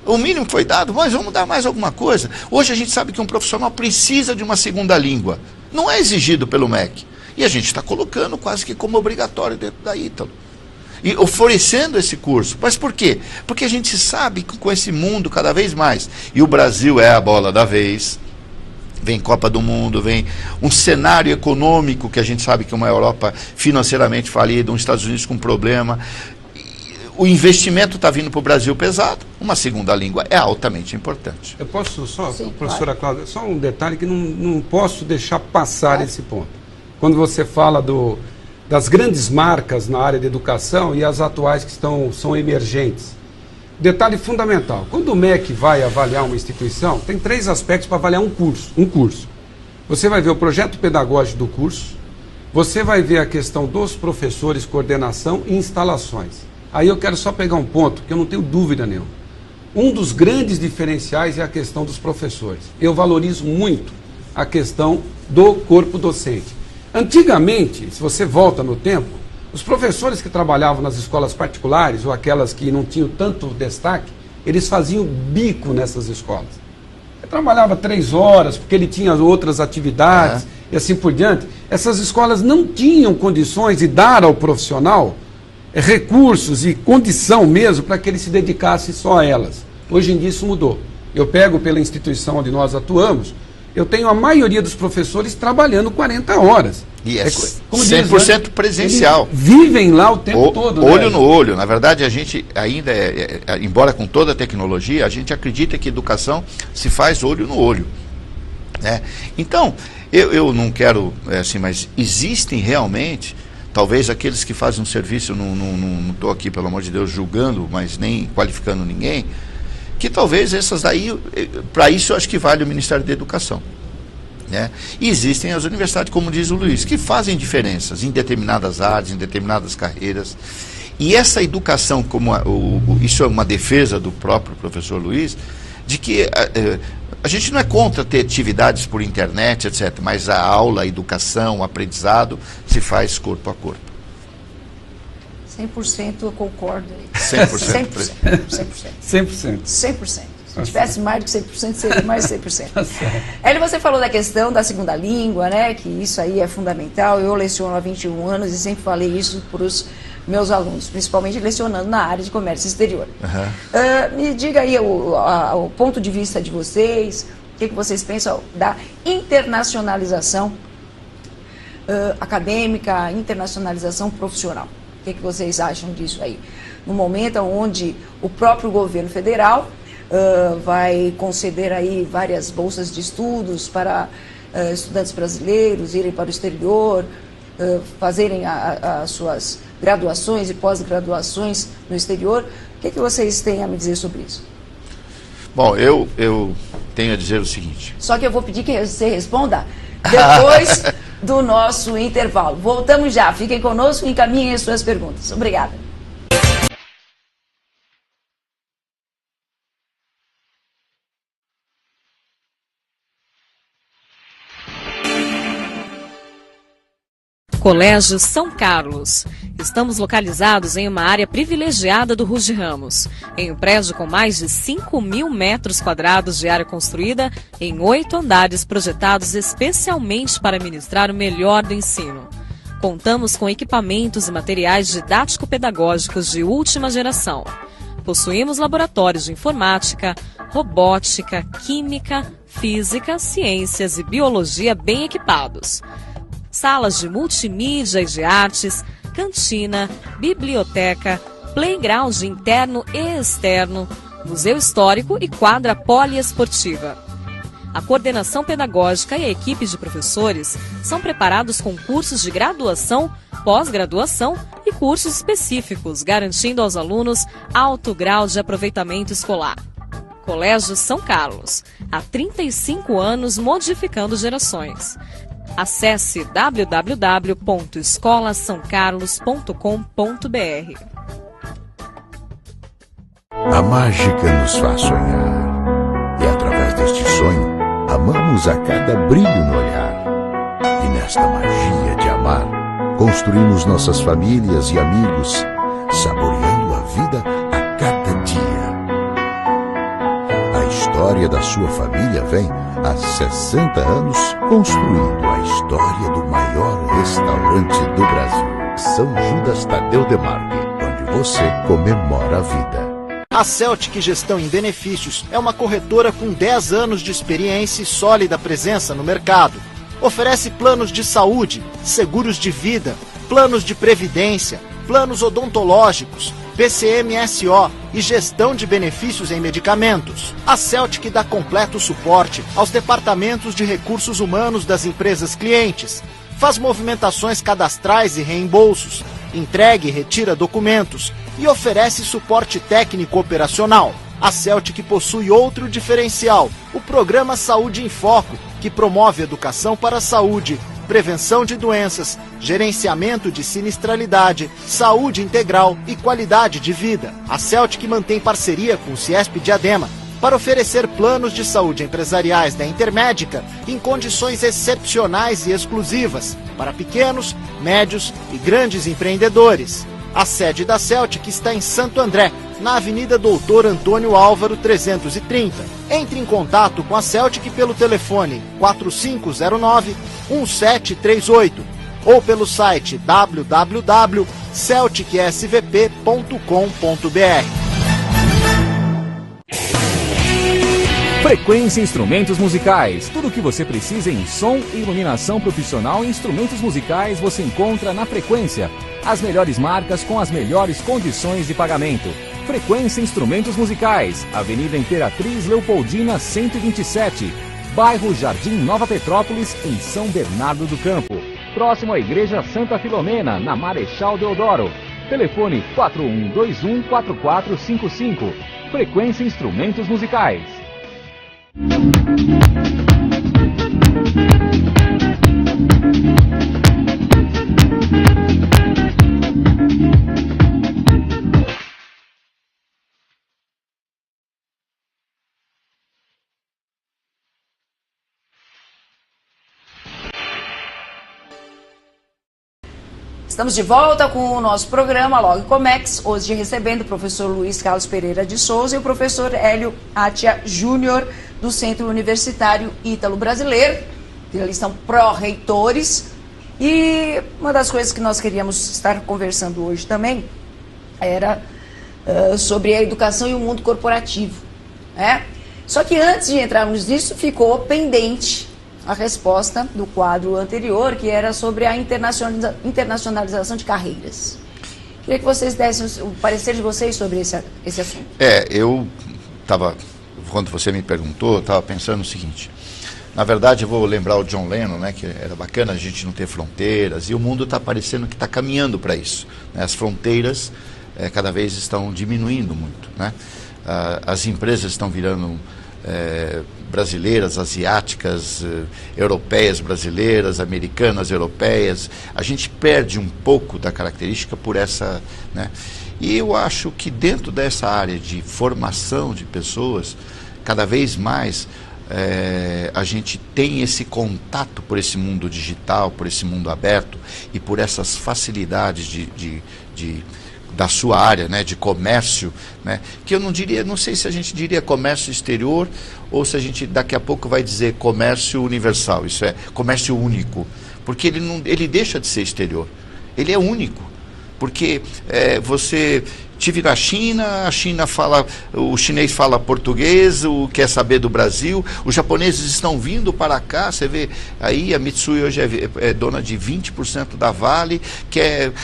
O mínimo foi dado, mas vamos dar mais alguma coisa. Hoje a gente sabe que um profissional precisa de uma segunda língua, não é exigido pelo MEC, e a gente está colocando quase que como obrigatório dentro da Ítalo. E oferecendo esse curso. Mas por quê? Porque a gente sabe que com esse mundo cada vez mais, e o Brasil é a bola da vez, vem Copa do Mundo, vem um cenário econômico que a gente sabe que é uma Europa financeiramente falida, uns Estados Unidos com problema, o investimento está vindo para o Brasil pesado, uma segunda língua é altamente importante. Eu posso só, sim, professora Cláudia, só um detalhe que não posso deixar passar esse ponto. Quando você fala das grandes marcas na área de educação e as atuais que são emergentes. Detalhe fundamental, quando o MEC vai avaliar uma instituição, tem 3 aspectos para avaliar um curso. Você vai ver o projeto pedagógico do curso, você vai ver a questão dos professores, coordenação e instalações. Aí eu quero só pegar um ponto, que eu não tenho dúvida nenhuma. Um dos grandes diferenciais é a questão dos professores. Eu valorizo muito a questão do corpo docente. Antigamente, se você volta no tempo, os professores que trabalhavam nas escolas particulares ou aquelas que não tinham tanto destaque, eles faziam bico nessas escolas. Ele trabalhava 3 horas, porque ele tinha outras atividades e assim por diante. Essas escolas não tinham condições de dar ao profissional recursos e condição mesmo para que ele se dedicasse só a elas. Hoje em dia isso mudou. Eu pego pela instituição onde nós atuamos, eu tenho a maioria dos professores trabalhando 40 horas. Como 100% diz, presencial. Eles vivem lá o tempo todo. Olho no olho. Na verdade, a gente ainda, embora com toda a tecnologia, a gente acredita que educação se faz olho no olho. Né? Então, eu não quero, assim, mas existem realmente, talvez aqueles que fazem um serviço, não estou aqui, pelo amor de Deus, julgando, mas nem qualificando ninguém, que talvez essas daí, para isso eu acho que vale o Ministério da Educação. Né? E existem as universidades, como diz o Luiz, que fazem diferenças em determinadas áreas, em determinadas carreiras. E essa educação, isso é uma defesa do próprio professor Luiz, de que a gente não é contra ter atividades por internet, etc., mas a aula, a educação, o aprendizado se faz corpo a corpo. 100% eu concordo. 100%. 100%. 100%. Se tivesse mais do que 100%, seria mais de 100%. Hélio, você falou da questão da segunda língua, né? Que isso aí é fundamental. Eu leciono há 21 anos e sempre falei isso para os meus alunos, principalmente lecionando na área de comércio exterior. Me diga aí o ponto de vista de vocês, o que vocês pensam da internacionalização acadêmica, internacionalização profissional. O que vocês acham disso aí? No momento onde o próprio governo federal vai conceder aí várias bolsas de estudos para estudantes brasileiros irem para o exterior, fazerem as suas graduações e pós-graduações no exterior. O que vocês têm a me dizer sobre isso? Bom, eu tenho a dizer o seguinte. Só que eu vou pedir que você responda depois do nosso intervalo. Voltamos já. Fiquem conosco e encaminhem as suas perguntas. Obrigada. Colégio São Carlos. Estamos localizados em uma área privilegiada do Ruge Ramos, em um prédio com mais de 5.000 metros quadrados de área construída em 8 andares projetados especialmente para ministrar o melhor do ensino. Contamos com equipamentos e materiais didático-pedagógicos de última geração. Possuímos laboratórios de informática, robótica, química, física, ciências e biologia bem equipados. Salas de multimídia e de artes, cantina, biblioteca, playground interno e externo, museu histórico e quadra poliesportiva. A coordenação pedagógica e a equipe de professores são preparados com cursos de graduação, pós-graduação e cursos específicos, garantindo aos alunos alto grau de aproveitamento escolar. Colégio São Carlos, há 35 anos modificando gerações. Acesse www.escolasaocarlos.com.br. A mágica nos faz sonhar. E através deste sonho, amamos a cada brilho no olhar. E nesta magia de amar, construímos nossas famílias e amigos, saboreando a vida a cada dia. A história da sua família vem há 60 anos construindo a história do maior restaurante do Brasil. São Judas Tadeu Demarque, onde você comemora a vida. A Celtic Gestão em Benefícios é uma corretora com 10 anos de experiência e sólida presença no mercado. Oferece planos de saúde, seguros de vida, planos de previdência, planos odontológicos, PCMSO e gestão de benefícios em medicamentos. A Celtic dá completo suporte aos departamentos de recursos humanos das empresas clientes, faz movimentações cadastrais e reembolsos, entrega e retira documentos e oferece suporte técnico operacional. A Celtic possui outro diferencial, o Programa Saúde em Foco, que promove educação para a saúde, prevenção de doenças, gerenciamento de sinistralidade, saúde integral e qualidade de vida. A Celtic mantém parceria com o Ciesp Diadema para oferecer planos de saúde empresariais da Intermédica em condições excepcionais e exclusivas para pequenos, médios e grandes empreendedores. A sede da Celtic está em Santo André, na Avenida Doutor Antônio Álvaro 330. Entre em contato com a Celtic pelo telefone 4509-1738 ou pelo site www.celticsvp.com.br. Frequência Instrumentos Musicais. Tudo o que você precisa em som e iluminação profissional e instrumentos musicais você encontra na Frequência. As melhores marcas com as melhores condições de pagamento. Frequência Instrumentos Musicais. Avenida Imperatriz Leopoldina 127. Bairro Jardim Nova Petrópolis, em São Bernardo do Campo. Próximo à Igreja Santa Filomena, na Marechal Deodoro. Telefone 4121-4455. Frequência Instrumentos Musicais. Estamos de volta com o nosso programa Logcomex, hoje recebendo o professor Luiz Carlos Pereira de Souza e o professor Hélio Atia Júnior, do Centro Universitário Ítalo Brasileiro. Eles são pró-reitores. E uma das coisas que nós queríamos estar conversando hoje também era sobre a educação e o mundo corporativo, né? Só que antes de entrarmos nisso, ficou pendente a resposta do quadro anterior, que era sobre a internacionalização de carreiras. Queria que vocês dessem o parecer de vocês sobre esse assunto. Eu estava, quando você me perguntou, eu estava pensando o seguinte: na verdade, eu vou lembrar o John Lennon, né, que era bacana a gente não ter fronteiras, e o mundo está parecendo que está caminhando para isso, né? As fronteiras cada vez estão diminuindo muito, né? As empresas estão virando brasileiras, asiáticas, europeias brasileiras, americanas europeias. A gente perde um pouco da característica por essa, né? E eu acho que dentro dessa área de formação de pessoas, cada vez mais a gente tem esse contato por esse mundo digital, por esse mundo aberto e por essas facilidades da sua área, né, de comércio, né, que eu não sei se a gente diria comércio exterior ou se a gente daqui a pouco vai dizer comércio universal, isso é, comércio único, porque ele deixa de ser exterior, ele é único, porque você tive na China, a China fala, o chinês fala português, quer saber do Brasil, os japoneses estão vindo para cá, você vê, aí a Mitsui hoje é dona de 20% da Vale,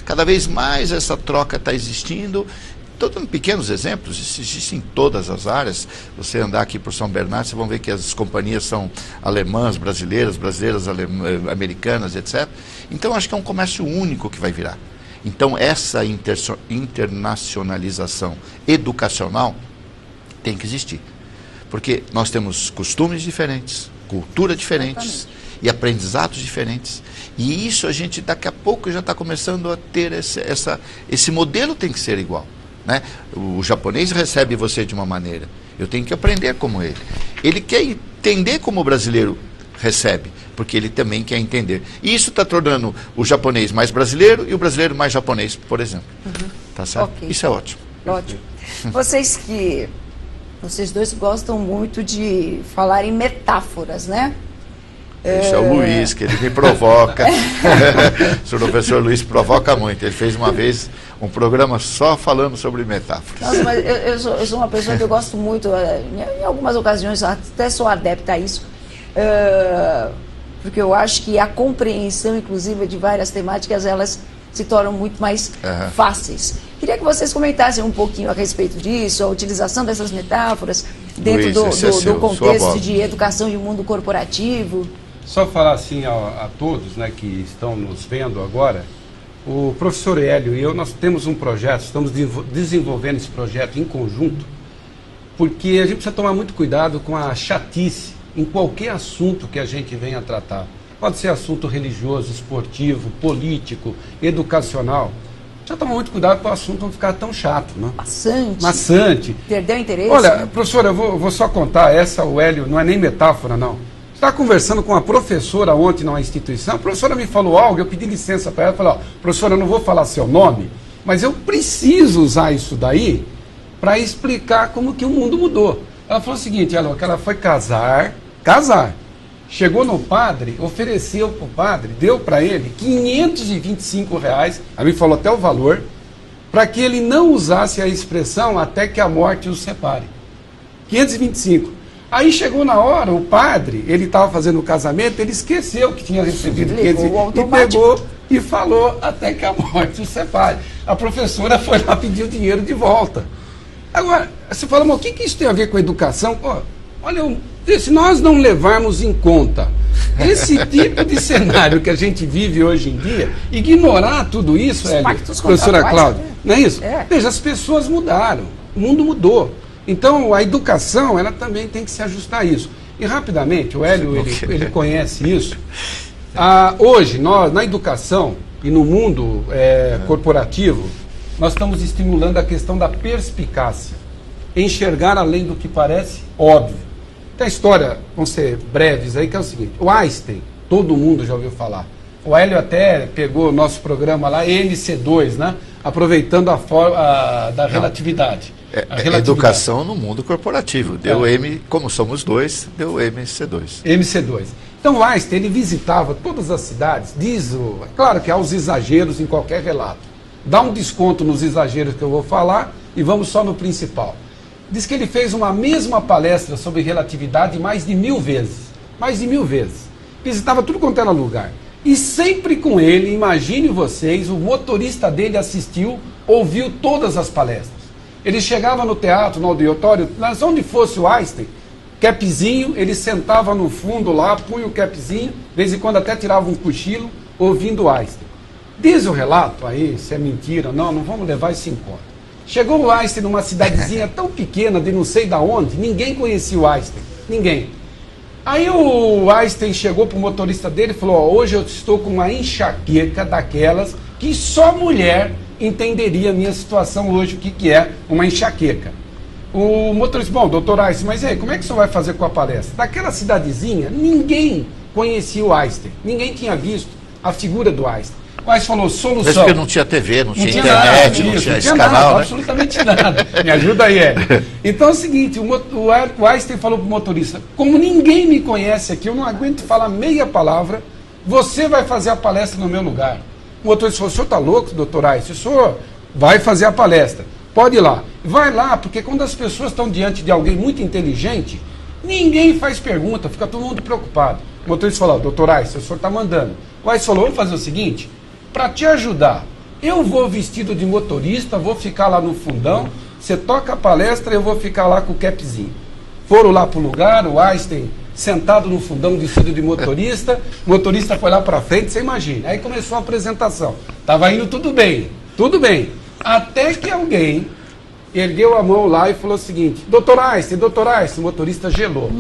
cada vez mais essa troca está existindo. Estou dando pequenos exemplos, isso existe em todas as áreas. Você andar aqui por São Bernardo, vocês vão ver que as companhias são alemãs, brasileiras, americanas, etc. Então acho que é um comércio único que vai virar. Então, essa internacionalização educacional tem que existir. Porque nós temos costumes diferentes, cultura diferentes e aprendizados diferentes. E isso a gente, daqui a pouco, já está começando a ter esse modelo tem que ser igual. Né? O japonês recebe você de uma maneira. Eu tenho que aprender como ele. Ele quer entender como o brasileiro recebe, porque ele também quer entender. E isso está tornando o japonês mais brasileiro e o brasileiro mais japonês, por exemplo. Tá certo? Okay. Isso é ótimo. Ótimo. Vocês dois gostam muito de falar em metáforas, né? Esse é o Luiz, que ele me provoca. O professor Luiz provoca muito. Ele fez uma vez um programa só falando sobre metáforas. Nossa, mas eu sou uma pessoa que eu gosto muito, em algumas ocasiões até sou adepta a isso, porque eu acho que a compreensão, inclusive, de várias temáticas, elas se tornam muito mais fáceis. Queria que vocês comentassem um pouquinho a respeito disso, a utilização dessas metáforas dentro do contexto de educação e o mundo corporativo. Só falar assim a todos, né, que estão nos vendo agora, o professor Hélio e eu, nós temos um projeto, estamos desenvolvendo esse projeto em conjunto, porque a gente precisa tomar muito cuidado com a chatice em qualquer assunto que a gente venha tratar. Pode ser assunto religioso, esportivo, político, educacional. Já toma muito cuidado para o assunto não ficar tão chato, né? Maçante. Perdeu interesse? Olha, professora, eu vou só contar, o Hélio, não é nem metáfora, não. Estava conversando com uma professora ontem numa instituição, a professora me falou algo, eu pedi licença para ela, falei, professora, eu não vou falar seu nome, mas eu preciso usar isso daí para explicar como que o mundo mudou. Ela falou o seguinte, que ela foi casar, chegou no padre, ofereceu para o padre, deu para ele R$525, ela me falou até o valor, para que ele não usasse a expressão até que a morte os separe. 525. Aí chegou na hora, o padre, ele estava fazendo o casamento, ele esqueceu que tinha recebido 525 e pegou e falou até que a morte os separe. A professora foi lá pedir o dinheiro de volta. Agora, você fala, mas o que isso tem a ver com a educação? Olha, se nós não levarmos em conta esse tipo de cenário que a gente vive hoje em dia, ignorar tudo isso, professora Cláudia, não é isso? Veja, as pessoas mudaram, o mundo mudou. Então, a educação, ela também tem que se ajustar a isso. E, rapidamente, o Hélio, ele conhece isso. Hoje, nós, na educação e no mundo corporativo, nós estamos estimulando a questão da perspicácia. Enxergar além do que parece óbvio. Tem a história, vamos ser breves aí, que é o seguinte. O Einstein, todo mundo já ouviu falar. O Hélio até pegou o nosso programa lá, MC2, né? Aproveitando a forma da relatividade. Educação no mundo corporativo. Deu M, como somos dois, deu MC2. MC2. Então o Einstein, ele visitava todas as cidades, claro que há os exageros em qualquer relato. Dá um desconto nos exageros que eu vou falar e vamos só no principal. Diz que ele fez uma mesma palestra sobre relatividade mais de 1000 vezes. Mais de 1000 vezes. Visitava tudo quanto era lugar. E sempre com ele, imagine vocês, o motorista dele assistiu, ouviu todas as palestras. Ele chegava no teatro, no auditório, mas onde fosse o Einstein, capzinho, ele sentava no fundo lá, punha o capzinho, de vez em quando até tirava um cochilo, ouvindo o Einstein. Diz o relato aí, se é mentira ou não vamos levar isso em conta. Chegou o Einstein numa cidadezinha tão pequena, de não sei de onde, ninguém conhecia o Einstein, ninguém. Aí o Einstein chegou para o motorista dele e falou, hoje eu estou com uma enxaqueca daquelas que só mulher entenderia a minha situação hoje, o que é uma enxaqueca. O motorista, bom, doutor Einstein, mas aí, como é que o senhor vai fazer com a palestra? Daquela cidadezinha, ninguém conhecia o Einstein, ninguém tinha visto a figura do Einstein. O Einstein falou, solução. Mas porque não tinha TV, não tinha internet, nada, não isso, tinha esse nada, canal, né? absolutamente nada. Me ajuda aí, Então é o seguinte, o Einstein falou para o motorista, como ninguém me conhece aqui, eu não aguento falar meia palavra, você vai fazer a palestra no meu lugar. O motorista falou, o senhor está louco, doutor Einstein? O senhor vai fazer a palestra. Pode ir lá. Vai lá, porque quando as pessoas estão diante de alguém muito inteligente, ninguém faz pergunta, fica todo mundo preocupado. O motorista falou, doutor Einstein, o senhor está mandando. O Einstein falou, vamos fazer o seguinte, para te ajudar, eu vou vestido de motorista, vou ficar lá no fundão, você toca a palestra, eu vou ficar lá com o capzinho. Foram lá para o lugar, o Einstein sentado no fundão vestido de motorista, o motorista foi lá para frente, você imagina. Aí começou a apresentação. Estava indo tudo bem. Até que alguém ergueu a mão lá e falou o seguinte, doutor Einstein, o motorista gelou.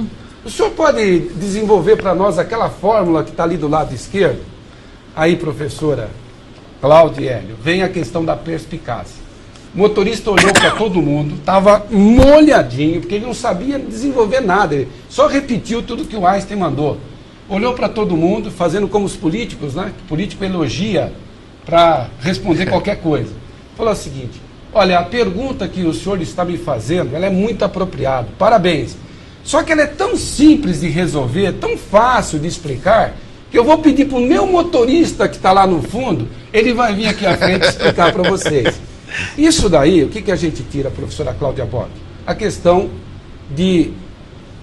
O senhor pode desenvolver para nós aquela fórmula que está ali do lado esquerdo? Aí, professora Cláudia e Hélio, vem a questão da perspicácia. O motorista olhou para todo mundo, estava molhadinho, porque ele não sabia desenvolver nada, ele só repetiu tudo que o Einstein mandou. Olhou para todo mundo, fazendo como os políticos, né? Que o político elogia para responder qualquer coisa. Falou o seguinte, olha, a pergunta que o senhor está me fazendo, ela é muito apropriada, parabéns. Só que ela é tão simples de resolver, tão fácil de explicar, que eu vou pedir para o meu motorista que está lá no fundo, ele vai vir aqui à frente explicar para vocês. Isso daí, o que a gente tira, professora Cláudia Bock? A questão de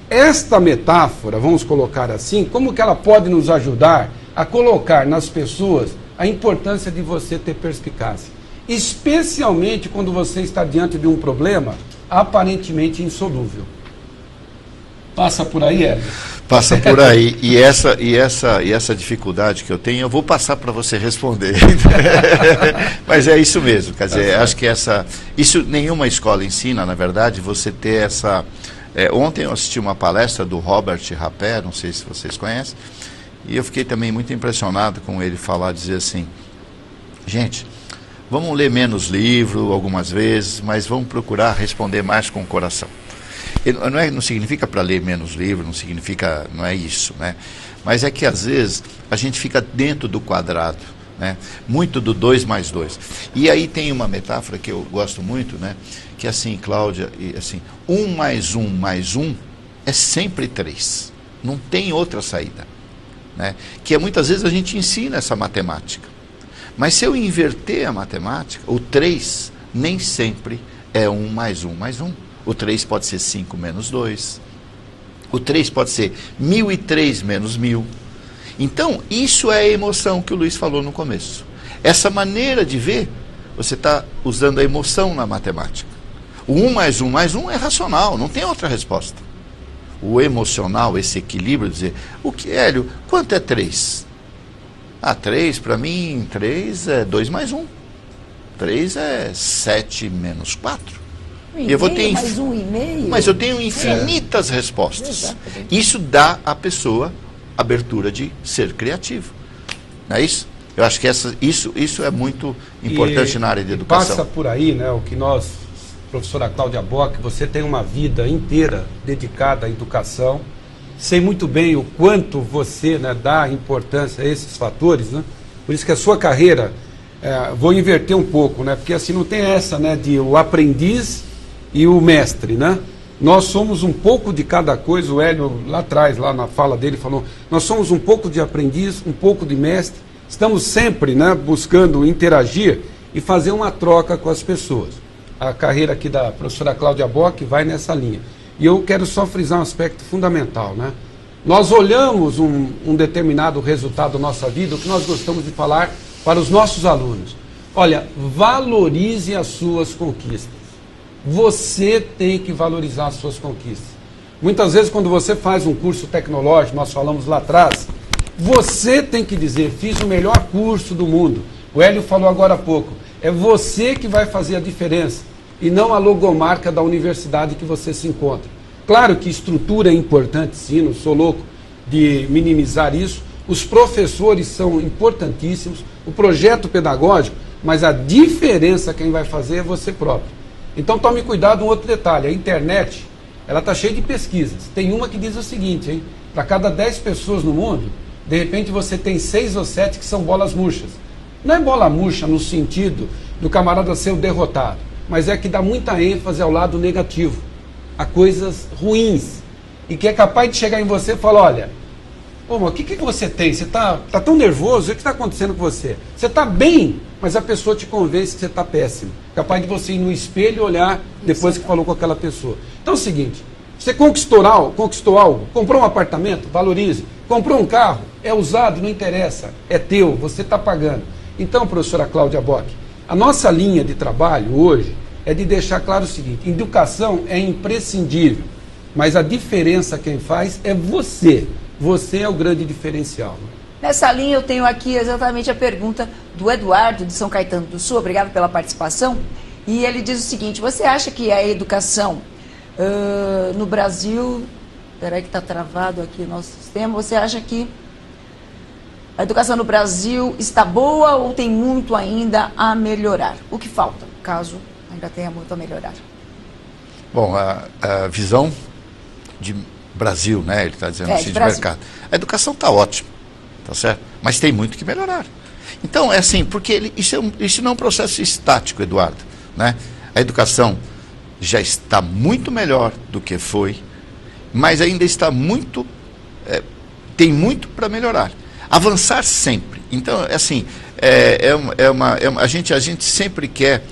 esta metáfora, vamos colocar assim, como que ela pode nos ajudar a colocar nas pessoas a importância de você ter perspicácia. Especialmente quando você está diante de um problema aparentemente insolúvel. Passa por aí, Hélio? Passa por aí. E essa dificuldade que eu tenho, eu vou passar para você responder. Mas é isso mesmo. Quer dizer, acho que isso nenhuma escola ensina, na verdade, você ter essa... ontem eu assisti uma palestra do Robert Rappé, não sei se vocês conhecem, e eu fiquei também muito impressionado com ele dizer assim, gente, vamos ler menos livro algumas vezes, mas vamos procurar responder mais com o coração. Não significa para ler menos livro, não é isso, né? Mas é que às vezes a gente fica dentro do quadrado, né? Muito do 2 mais 2. E aí tem uma metáfora que eu gosto muito, né? Que é assim, Cláudia, assim, 1 mais 1 mais 1 é sempre 3. Não tem outra saída, né? Que muitas vezes a gente ensina essa matemática. Mas se eu inverter a matemática, o 3 nem sempre é 1 mais 1 mais 1. O 3 pode ser 5 menos 2. O 3 pode ser 1003 menos 1000. Então, isso é a emoção que o Luiz falou no começo. Essa maneira de ver, você está usando a emoção na matemática. O 1 mais 1 mais 1 é racional, não tem outra resposta. O emocional, esse equilíbrio, dizer, Hélio, quanto é 3? 3, para mim, 3 é 2 mais 1. 3 é 7 menos 4. Eu vou ter mais 1,5. Mas eu tenho infinitas respostas. Exatamente. Isso dá à pessoa abertura de ser criativo. Não é isso? Eu acho que isso é muito importante na área de educação. Passa por aí, né, o que nós, professora Cláudia Bock, você tem uma vida inteira dedicada à educação. Sei muito bem o quanto você, né, dá importância a esses fatores, né? Por isso que a sua carreira, vou inverter um pouco, né? Porque assim não tem essa, né, de o aprendiz e o mestre, né? Nós somos um pouco de cada coisa. O Hélio lá atrás, lá na fala dele, falou, nós somos um pouco de aprendiz, um pouco de mestre, estamos sempre, né, buscando interagir e fazer uma troca com as pessoas. A carreira aqui da professora Cláudia Bock vai nessa linha. E eu quero só frisar um aspecto fundamental, né? Nós olhamos um determinado resultado da nossa vida, o que nós gostamos de falar para os nossos alunos. Olha, valorize as suas conquistas. Você tem que valorizar as suas conquistas. Muitas vezes quando você faz um curso tecnológico, nós falamos lá atrás, você tem que dizer, fiz o melhor curso do mundo. O Hélio falou agora há pouco, é você que vai fazer a diferença e não a logomarca da universidade que você se encontra. Claro que estrutura é importante, sim, não sou louco de minimizar isso. Os professores são importantíssimos, o projeto pedagógico, mas a diferença quem vai fazer é você próprio. Então tome cuidado, um outro detalhe, a internet, ela está cheia de pesquisas. Tem uma que diz o seguinte, hein? Para cada 10 pessoas no mundo, de repente você tem 6 ou 7 que são bolas murchas. Não é bola murcha no sentido do camarada ser o derrotado, mas é que dá muita ênfase ao lado negativo, a coisas ruins, e que é capaz de chegar em você e falar, olha, pô, mas o que você tem? Você tá tão nervoso, o que está acontecendo com você? Você está bem, mas a pessoa te convence que você está péssimo. Capaz de você ir no espelho e olhar depois que falou com aquela pessoa. Então é o seguinte, você conquistou algo, comprou um apartamento, valorize. Comprou um carro, é usado, não interessa, é teu, você está pagando. Então, professora Cláudia Bock, a nossa linha de trabalho hoje é de deixar claro o seguinte, educação é imprescindível, mas a diferença quem faz é você. Você é o grande diferencial. Nessa linha eu tenho aqui exatamente a pergunta do Eduardo, de São Caetano do Sul, obrigado pela participação, e ele diz o seguinte, você acha que a educação no Brasil, peraí que está travado aqui o nosso sistema, você acha que a educação no Brasil está boa ou tem muito ainda a melhorar? O que falta, caso ainda tenha muito a melhorar? Bom, a visão de Brasil, né? Ele está dizendo assim, de mercado. A educação está ótima, tá certo? Mas tem muito que melhorar. Então, é assim, porque isso não é um processo estático, Eduardo, né? A educação já está muito melhor do que foi, mas ainda está muito, tem muito para melhorar. Avançar sempre. Então, assim, a gente sempre quer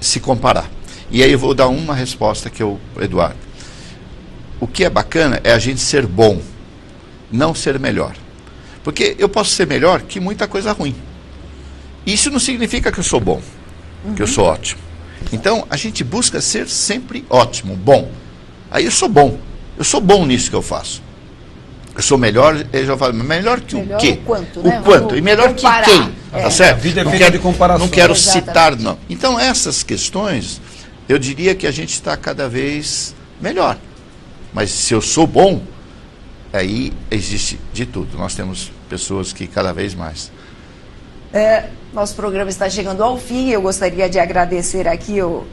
se comparar. E aí eu vou dar uma resposta que Eduardo. O que é bacana é a gente ser bom, não ser melhor. Porque eu posso ser melhor que muita coisa ruim. Isso não significa que eu sou bom, que eu sou ótimo. Então, a gente busca ser sempre ótimo, bom. Aí eu sou bom nisso que eu faço. Eu sou melhor, eu já falo, melhor que melhor o quê? O quanto, né? O quanto, e melhor comparar. Que quem, tá certo? A vida é feita de comparação. Não quero citar, não. Então, essas questões, eu diria que a gente está cada vez melhor. Mas se eu sou bom, aí existe de tudo. Nós temos pessoas que cada vez mais. Nosso programa está chegando ao fim. Eu gostaria de agradecer aqui o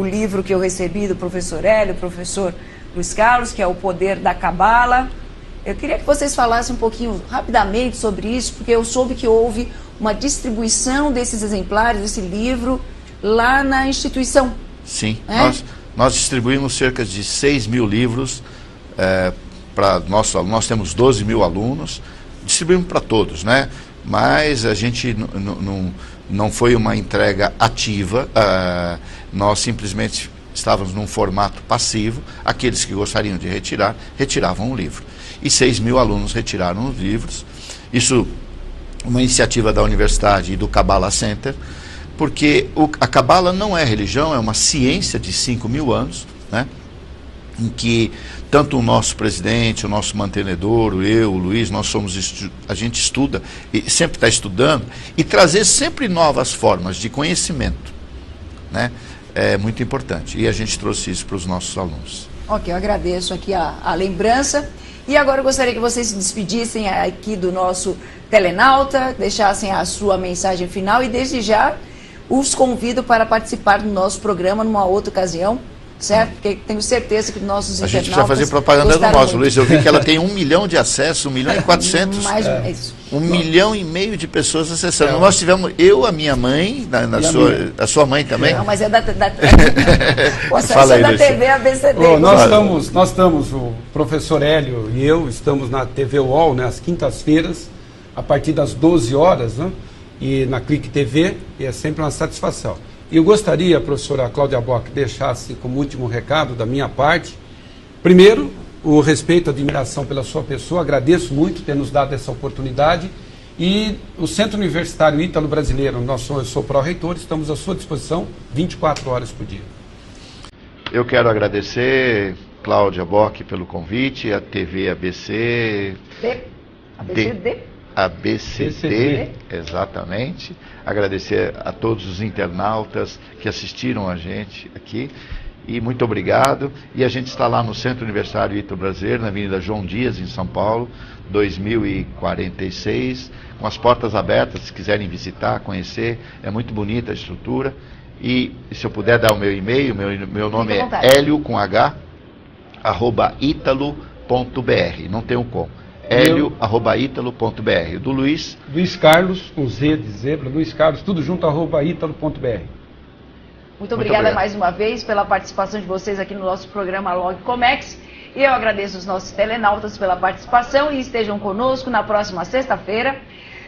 livro que eu recebi do professor Hélio, professor Luiz Carlos, que é O Poder da Cabala. Eu queria que vocês falassem um pouquinho rapidamente sobre isso, porque eu soube que houve uma distribuição desses exemplares, desse livro, lá na instituição. Sim, nós distribuímos cerca de 6 mil livros para nossos alunos. Nós temos 12 mil alunos, distribuímos para todos, né? Mas a gente não foi uma entrega ativa, nós simplesmente estávamos num formato passivo. Aqueles que gostariam de retirar, retiravam o livro. E 6 mil alunos retiraram os livros. Isso uma iniciativa da universidade e do Kabbalah Center, porque a Kabbalah não é religião, é uma ciência de 5 mil anos, né? Em que tanto o nosso presidente, o nosso mantenedor, o Luiz, a gente estuda, e sempre está estudando, e trazer sempre novas formas de conhecimento, né? É muito importante. E a gente trouxe isso para os nossos alunos. Ok, eu agradeço aqui a lembrança. E agora eu gostaria que vocês se despedissem aqui do nosso telenauta, deixassem a sua mensagem final e desde já os convido para participar do nosso programa numa outra ocasião, certo? Porque tenho certeza que nossos internautas... A gente precisa fazer propaganda do nosso, Luiz. Eu vi que ela tem 1 milhão de acessos, 1 milhão e 400. Mais isso. 1 milhão e meio de pessoas acessando. Nós tivemos, a minha mãe, a sua mãe também. Não, mas é da o acesso é da TV ABCD. Nós estamos, o professor Hélio e eu, estamos na TV UOL, né, às quintas-feiras, a partir das 12 horas, né, e na Clique TV, e é sempre uma satisfação. E eu gostaria, professora Cláudia Bock, deixasse como último recado da minha parte, primeiro, o respeito e admiração pela sua pessoa, agradeço muito ter nos dado essa oportunidade, e o Centro Universitário Ítalo Brasileiro, eu sou pró-reitor, estamos à sua disposição 24 horas por dia. Eu quero agradecer, Cláudia Bock, pelo convite, a TV ABC... ABCD, exatamente. Agradecer a todos os internautas que assistiram a gente aqui. E muito obrigado. E a gente está lá no Centro Universitário Ítalo Brasileiro, na Avenida João Dias, em São Paulo, 2046, com as portas abertas, se quiserem visitar, conhecer. É muito bonita a estrutura. E se eu puder dar o meu e-mail, meu nome é Hélio com H, @italo.br, não tem um com. Hélio@italo.br. Do Luiz? Luiz Carlos, com Z de zebra, Luiz Carlos, tudo junto, @italo.br. Muito obrigada mais uma vez pela participação de vocês aqui no nosso programa Log Comex. E eu agradeço os nossos telenautas pela participação e estejam conosco na próxima sexta-feira.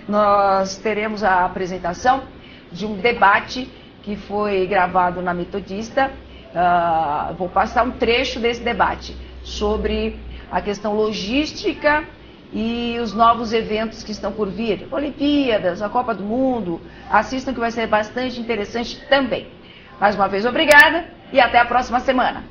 Nós teremos a apresentação de um debate que foi gravado na Metodista. Vou passar um trecho desse debate sobre a questão logística e os novos eventos que estão por vir. Olimpíadas, a Copa do Mundo. Assistam que vai ser bastante interessante também. Mais uma vez, obrigada e até a próxima semana.